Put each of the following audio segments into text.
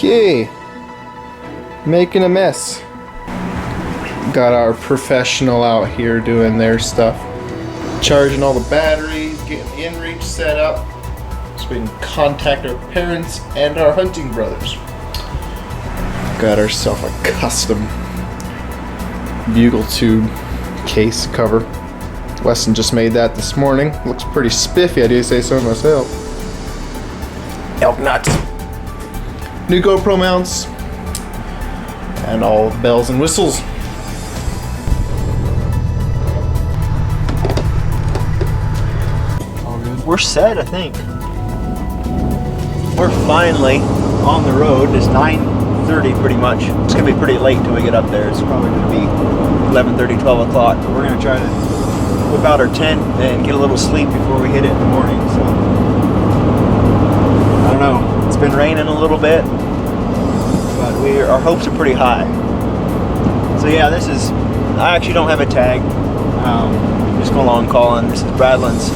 Okay, making a mess. Got our professional out here doing their stuff, charging all the batteries, getting the inReach set up so we can contact our parents and our hunting brothers. Got ourselves a custom bugle tube case cover. Weston just made that this morning. Looks pretty spiffy, I do say so myself. Elk nuts. New GoPro mounts. And all bells and whistles. All good. We're set, I think. We're finally on the road. It's 9:30 pretty much. It's gonna be pretty late till we get up there. It's probably gonna be 11:30, 12 o'clock. But we're gonna try to whip out our tent and get a little sleep before we hit it in the morning. So I don't know. It's been raining a little bit, but our hopes are pretty high. So yeah, this is. I actually don't have a tag. Just going along calling. This is Bradlin's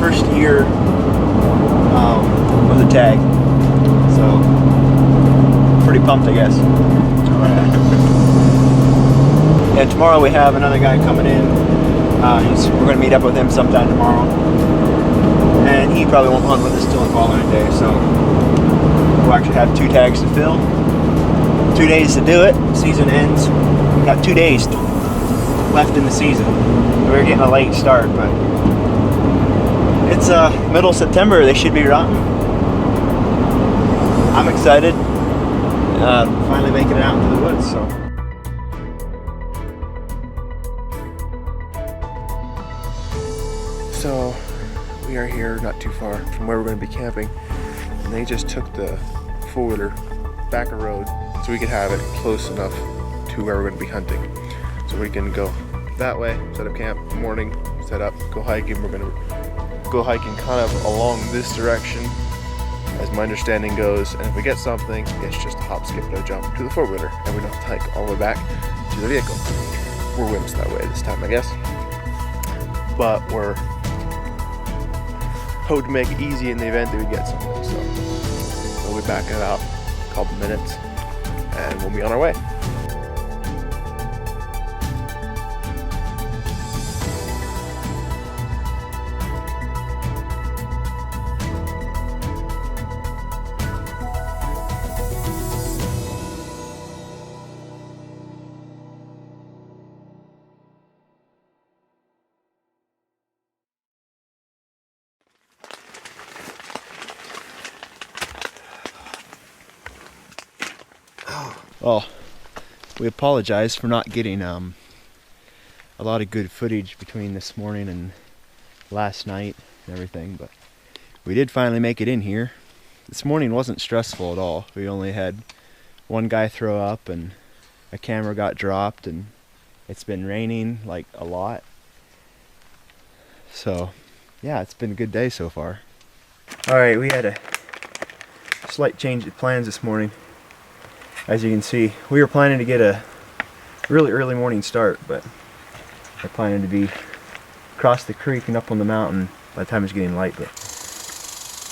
first year with a tag. So pretty pumped, I guess. Yeah, tomorrow we have another guy coming in. We're going to meet up with him sometime tomorrow. And he probably won't hunt with us till the following day, so we'll actually have 2 tags to fill. 2 days to do it. Season ends. We've got 2 days left in the season. We're getting a late start, but it's middle of September. They should be rotten. I'm excited. Finally making it out into the woods, so. So we are here not too far from where we're going to be camping, and they just took the four-wheeler back a road so we could have it close enough to where we're going to be hunting. So we can go that way, set up camp, morning, set up, go hiking. We're going to go hiking kind of along this direction as my understanding goes, and if we get something, it's just a hop, skip, no jump to the four-wheeler, and we don't have to hike all the way back to the vehicle. We're wimps that way this time, I guess. But we're hoping to make it easy in the event that we get something. So we'll be back in about a couple minutes, and we'll be on our way. Well, we apologize for not getting a lot of good footage between this morning and last night and everything, but we did finally make it in here. This morning wasn't stressful at all. We only had one guy throw up and a camera got dropped, and it's been raining like a lot. So yeah, it's been a good day so far. Alright, we had a slight change of plans this morning. As you can see, we were planning to get a really early morning start, but we're planning to be across the creek and up on the mountain by the time it's getting light, but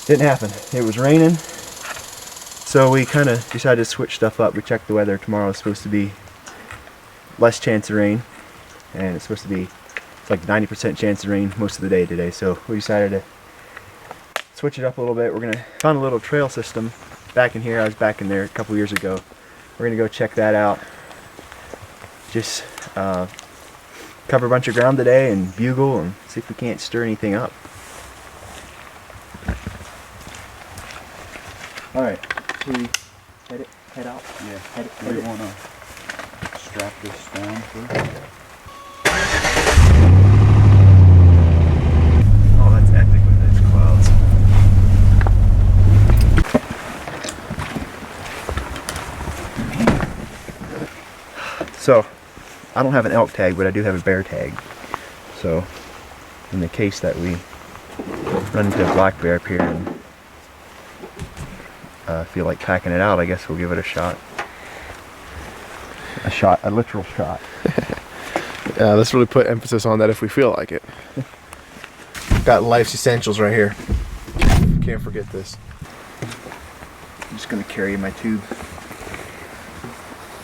didn't happen. It was raining, so we kind of decided to switch stuff up. We checked the weather. Tomorrow is supposed to be less chance of rain, and it's supposed to be, it's like 90% chance of rain most of the day today, so we decided to switch it up a little bit. We're going to find a little trail system back in here. I was back in there a couple years ago. We're gonna go check that out. Just cover a bunch of ground today and bugle and see if we can't stir anything up. Alright, should we head out? Yeah, we want to strap this down first. Oh, that's epic with those clouds. So, I don't have an elk tag, but I do have a bear tag. So, in the case that we run into a black bear up here and feel like packing it out, I guess we'll give it a shot. A literal shot. Yeah, let's really put emphasis on that if we feel like it. Got life's essentials right here. Can't forget this. just gonna carry my tube.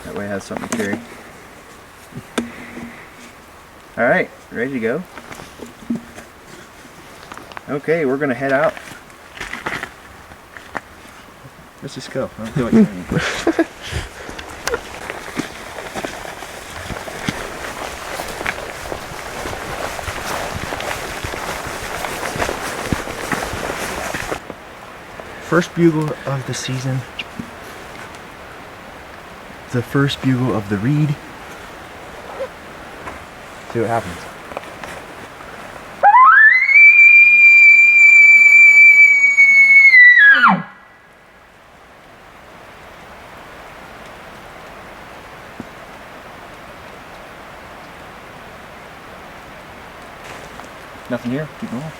That way I have something to carry. Alright, ready to go? Okay, we're gonna head out. Let's just go. I don't feel like doing it. First bugle of the season. The first bugle of the reed. See what happens. Nothing here. Keep going.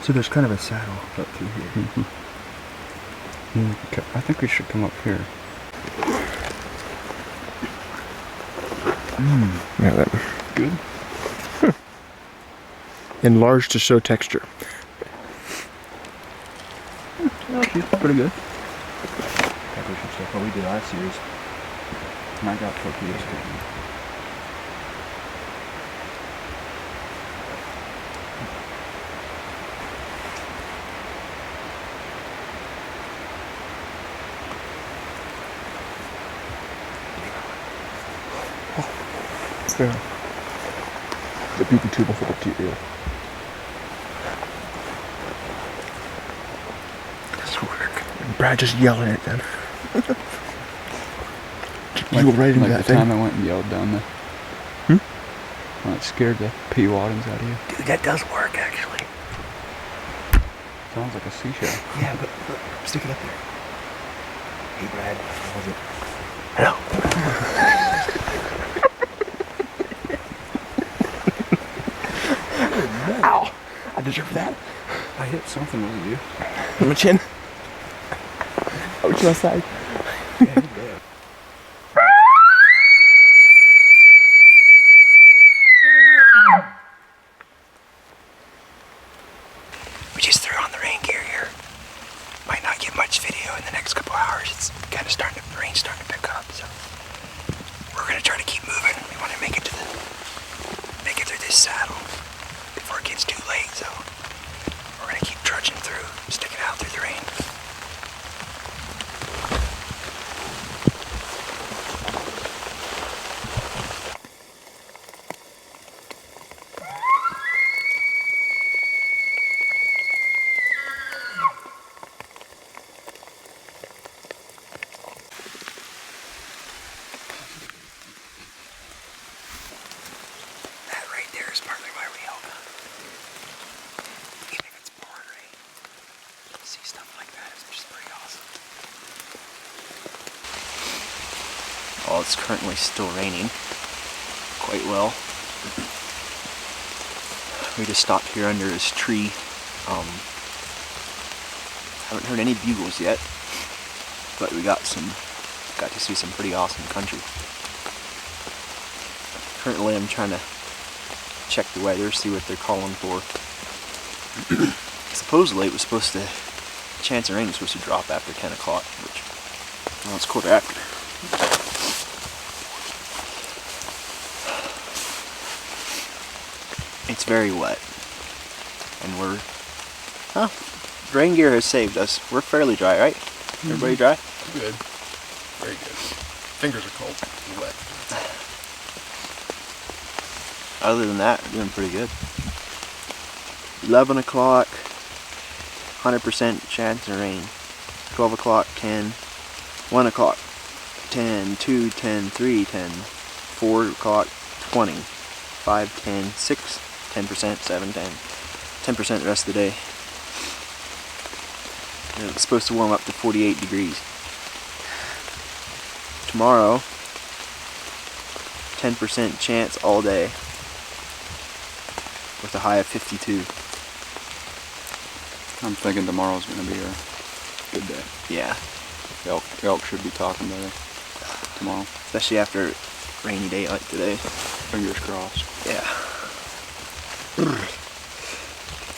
So there's kind of a saddle up through here. Okay, I think we should come up here. Yeah, that Good. enlarged to show texture. She's pretty good. I think we should check what we did last year's. And I got torpedoes. Yeah. The beacon tube will hold up to your ear. This will work. And Brad just yelling at them. You go right into Like that the thing. time I went and yelled down there. Well, it scared the pea waddings out of you. Dude, that does work actually. Sounds like a seashell. Yeah, but stick it up there. Hey Brad, how was it? Hello. Ow! I deserve that. I hit something, was it you? On my chin. Oh, to my side. We just threw on the rain gear here. Might not get much video in the next couple hours. It's kind of rain's starting to pick up, so we're gonna try to keep moving. We want to make it through this saddle before it gets too late. So we're gonna keep trudging through, sticking out through the rain. That right there is partly why we help. Even if it's pouring rain, to see stuff like that is just pretty awesome. Well, it's currently still raining quite well. We just stopped here under this tree. Haven't heard any bugles yet, but we got to see some pretty awesome country. Currently I'm trying to check the weather, see what they're calling for. Supposedly it was supposed to, chance of rain was supposed to drop after 10 o'clock, which, well, it's quarter after. It's very wet, and rain gear has saved us. We're fairly dry, right? Everybody dry? Good. Very good. Fingers are cold and wet. Other than that, we're doing pretty good. 11 o'clock, 100% chance of rain. 12 o'clock, 10. 1 o'clock, 10, 2, 10, 3, 10. 4 o'clock, 20. 5, 10, 6, 10%, 7, 10. 10% the rest of the day. And it's supposed to warm up to 48 degrees. Tomorrow, 10% chance all day, with a high of 52. I'm thinking tomorrow's going to be a good day. Yeah, Elk should be talking better tomorrow. especially after a rainy day like today. Fingers crossed. Yeah.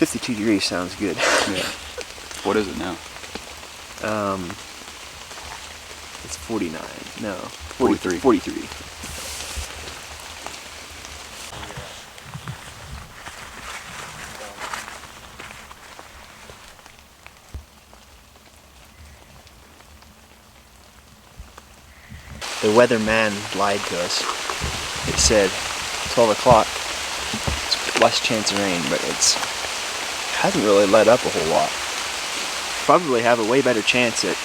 52 degrees sounds good. Yeah. What is it now? It's 49. No, 43. 43. The weatherman lied to us. It said 12 o'clock, it's less chance of rain, but it hasn't really let up a whole lot. Probably have a way better chance at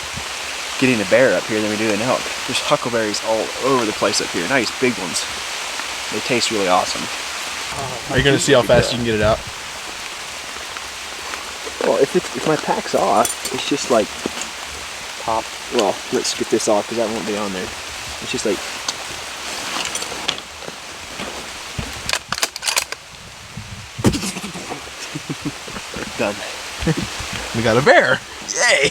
getting a bear up here than we do an elk. There's huckleberries all over the place up here. Nice big ones. They taste really awesome. Are you gonna see how fast you can get it out? Well, if my pack's off, it's just like pop. Well, let's get this off because that won't be on there. It's just like done. We got a bear. Yay!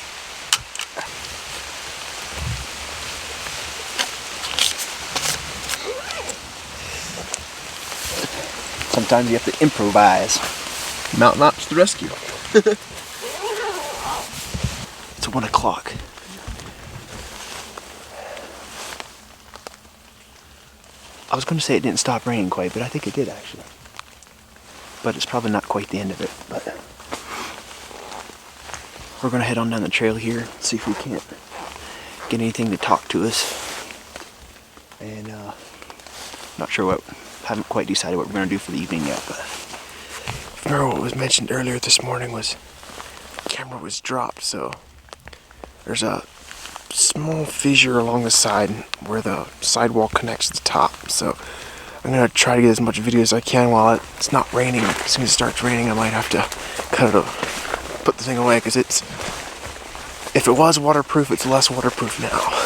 Sometimes you have to improvise. Mountain Ops to the rescue. It's 1 o'clock. I was going to say it didn't stop raining quite, but I think it did actually. But it's probably not quite the end of it. But we're going to head on down the trail here, see if we can't get anything to talk to us. And not sure what, haven't quite decided what we're going to do for the evening yet. But remember what was mentioned earlier this morning was the camera was dropped, so there's a small fissure along the side where the sidewall connects to the top. So I'm gonna try to get as much video as I can while it's not raining. As soon as it starts raining, I might have to cut it, put the thing away, because if it was waterproof, it's less waterproof now.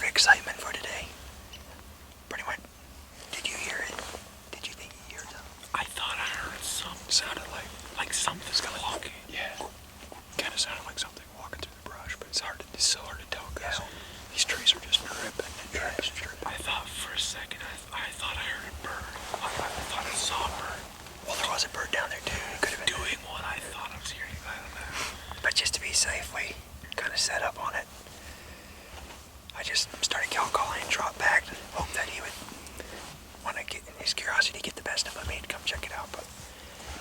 Excitement for today. Pretty much. Did you hear it? Did you think you heard something? I thought I heard something. Sounded like something's walking. Yeah. Kind of sounded like something walking through the brush, but it's so hard to tell because these trees are just dripping and dripping. I thought for a second, I thought I heard a bird. I thought I saw a bird. Well, there was a bird down there too. It could have been doing what I thought I was hearing. I don't know. But just to be safe, we kind of set up on it. I just started calling and dropped back and hoped that he would want to get in his curiosity, get the best of me to come check it out, but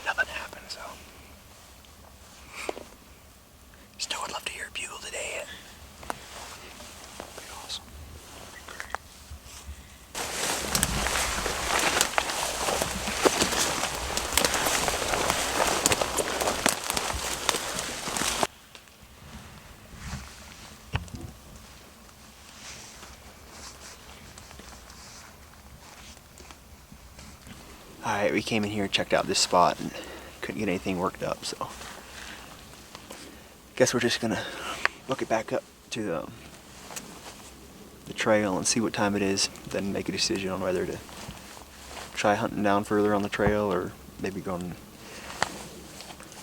nothing happened, so. Still would love to hear a bugle today. That'd be awesome. That'd be great. Alright, we came in here, checked out this spot, and couldn't get anything worked up, so guess we're just gonna book it back up to the trail and see what time it is, then make a decision on whether to try hunting down further on the trail or maybe going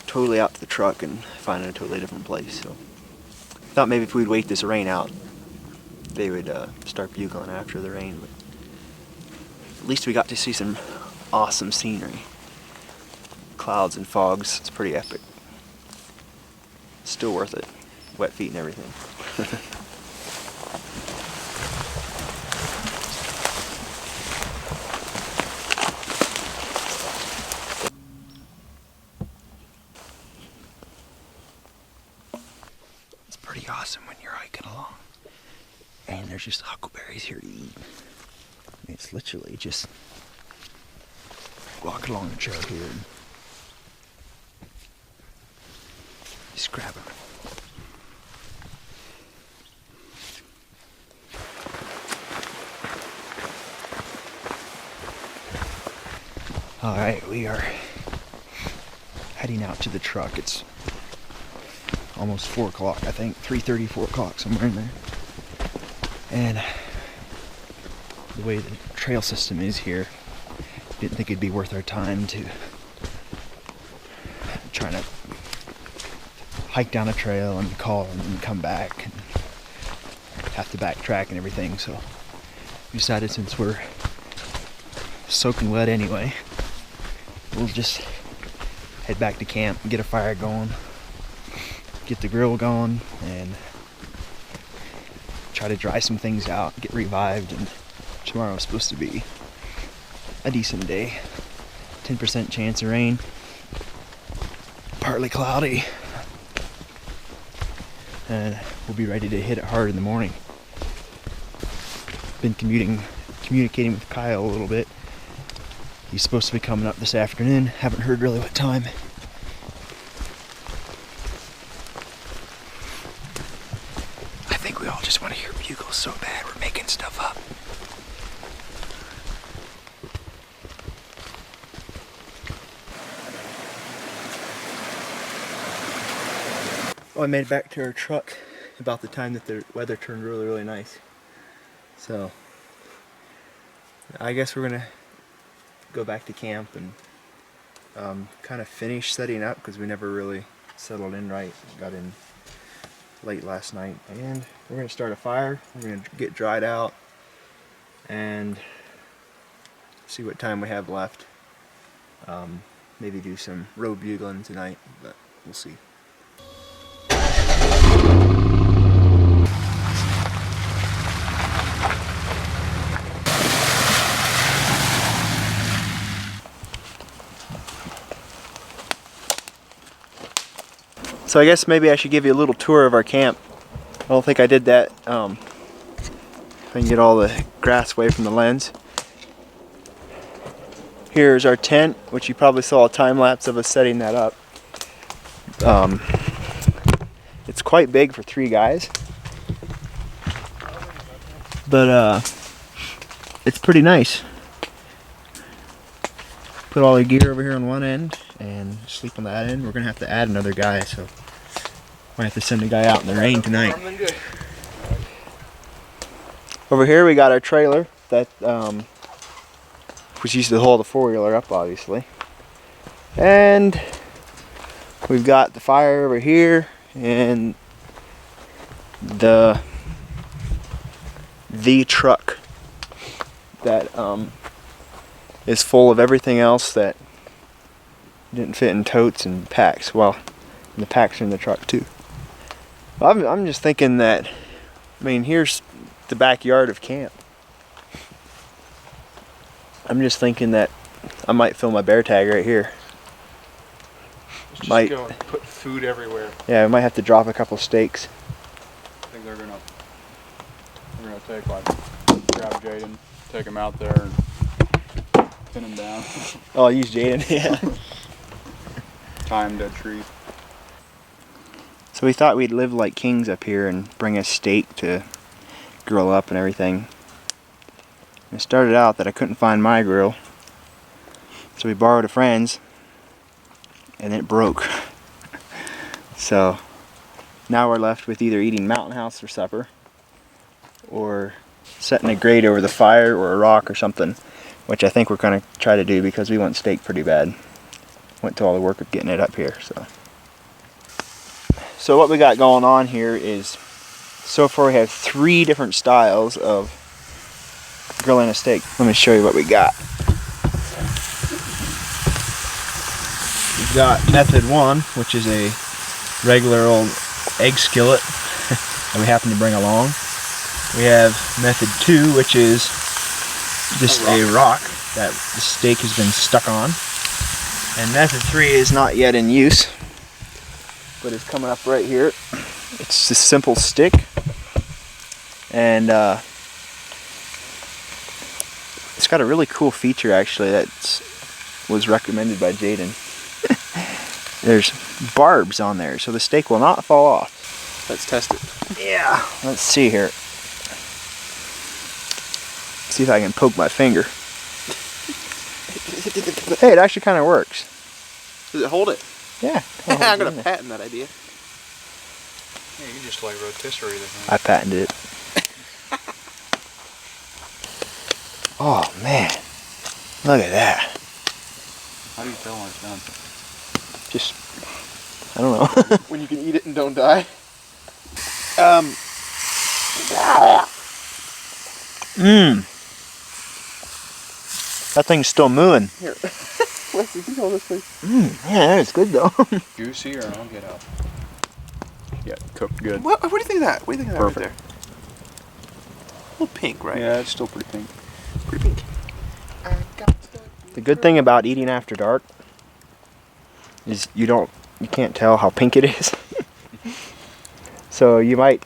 totally out to the truck and finding a totally different place. So thought maybe if we'd wait this rain out, they would start bugling after the rain, but at least we got to see some awesome scenery. Clouds and fogs, it's pretty epic. Still worth it. Wet feet and everything. It's pretty awesome when you're hiking along and there's just huckleberries here to eat. It's literally just walk along the trail here and just grab them. Alright, we are heading out to the truck. It's almost 4 o'clock, I think. 3:30, 4 o'clock, somewhere in there. And the way the trail system is here, didn't think it'd be worth our time to try to hike down a trail and call and come back and have to backtrack and everything. So we decided, since we're soaking wet anyway, we'll just head back to camp and get a fire going, get the grill going, and try to dry some things out, get revived. And tomorrow's supposed to be a decent day. 10% chance of rain, partly cloudy, and we'll be ready to hit it hard in the morning. Been communicating with Kyle a little bit. He's supposed to be coming up this afternoon. Haven't heard really what time. I think we all just want to hear bugles so bad we're making stuff up. Well, I made it back to our truck about the time that the weather turned really, really nice. So I guess we're gonna go back to camp and kind of finish setting up, because we never really settled in right. Got in late last night, and we're gonna start a fire. We're gonna get dried out and see what time we have left. Maybe do some road bugling tonight, but we'll see. So I guess maybe I should give you a little tour of our camp. I don't think I did that. If I can get all the grass away from the lens. Here's our tent, which you probably saw a time lapse of us setting that up. It's quite big for 3 guys, but it's pretty nice. Put all the gear over here on one end and sleep on that end. We're gonna have to add another guy, so might have to send a guy out in the rain tonight. Over here we got our trailer that was used to hold the 4-wheeler up, obviously. And we've got the fire over here, and the truck that is full of everything else that didn't fit in totes and packs. Well, the packs are in the truck too. I'm just thinking that, I mean, here's the backyard of camp. I'm just thinking that I might film my bear tag right here. Just go and put food everywhere. Yeah, we might have to drop a couple steaks. I think they're gonna take, like, grab Jaden, take him out there and pin him down. Oh, I'll use Jaden, yeah. Tie him to a tree. So we thought we'd live like kings up here and bring a steak to grill up and everything. It started out that I couldn't find my grill, so we borrowed a friend's, and it broke. So now we're left with either eating Mountain House for supper, or setting a grate over the fire or a rock or something, which I think we're going to try to do because we want steak pretty bad. Went to all the work of getting it up here. So what we got going on here is, so far we have 3 different styles of grilling a steak. Let me show you what we got. We've got method 1, which is a regular old egg skillet that we happen to bring along. We have method 2, which is just a rock that the steak has been stuck on. And method 3 is not yet in use, but it's coming up right here. It's a simple stick, and it's got a really cool feature actually that was recommended by Jaden. There's barbs on there, so the steak will not fall off. Let's test it. Yeah, let's see here. See if I can poke my finger. Hey, it actually kind of works. Does it hold it? Yeah. I'm gonna patent that idea. Yeah, you can just like rotisserie the thing. I patented it. Oh man, look at that. How do you tell when it's done? Just, I don't know. When you can eat it and don't die. That thing's still mooing. Here. Let's see, can you hold this please? Yeah, it's good though. Juicy or I'll get out. Yeah, cooked good. What do you think of that? What do you think of that Perfect. right there? A little pink, right? Yeah, it's still pretty pink. Pretty pink. The good thing about eating after dark is you can't tell how pink it is. So you might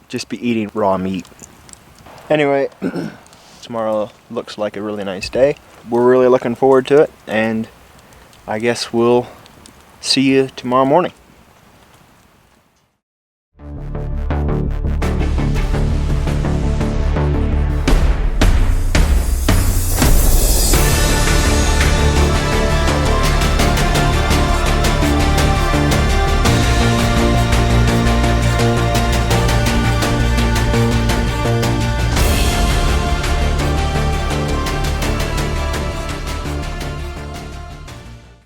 just be eating raw meat. Anyway, tomorrow looks like a really nice day. We're really looking forward to it, and I guess we'll see you tomorrow morning.